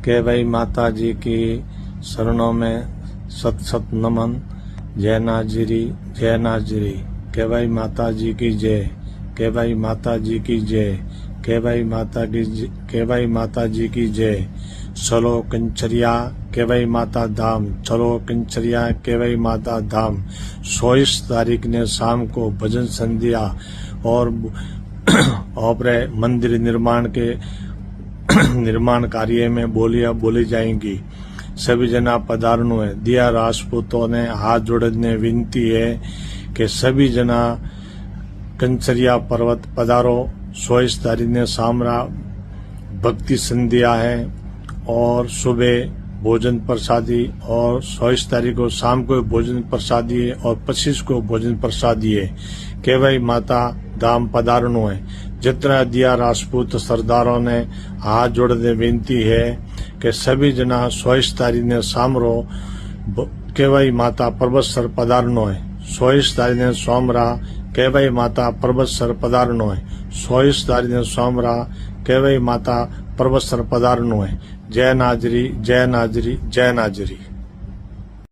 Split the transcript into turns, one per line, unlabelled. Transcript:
के भाई माता जी की शरणों में सत सत नमन। जय नाजरी जय नाजरी। के भाई माता जी की जय। के भाई माता जी की जय। के भाई माता की के भाई माता जी की जय। चलो कंचरिया के भाई माता धाम। चलो कंचरिया के भाई माता धाम। 24 तारीख ने शाम को भजन संध्या और मंदिर निर्माण कार्य में बोलियां बोली जाएंगी। सभी जना पधारनो है। दिया राजपूतों ने हाथ जोड़ने विनती है कि सभी जना कंचरिया पर्वत पधारो। 24 तारीख ने सामरा भक्ति संध्या है और सुबह भोजन प्रसादी और 24 तारीख को शाम को भोजन प्रसादी है और 25 को भोजन प्रसादी है। के भाई माता धाम पधारनो है। जितना दिया राजपूत सरदारों ने हाथ जोड़ने विनती है कि सभी जना 24 तारीख ने सामरो के भाई माता पर्वत सर पधारनो है। 24 तारीख ने सोमरा के भाई माता पर्वत सर पधारनो है। 24 तारीख ने सोमरा के भाई माता पर्वत सर पधारनो है। जय नाजरी जय नाजरी जय नाजरी।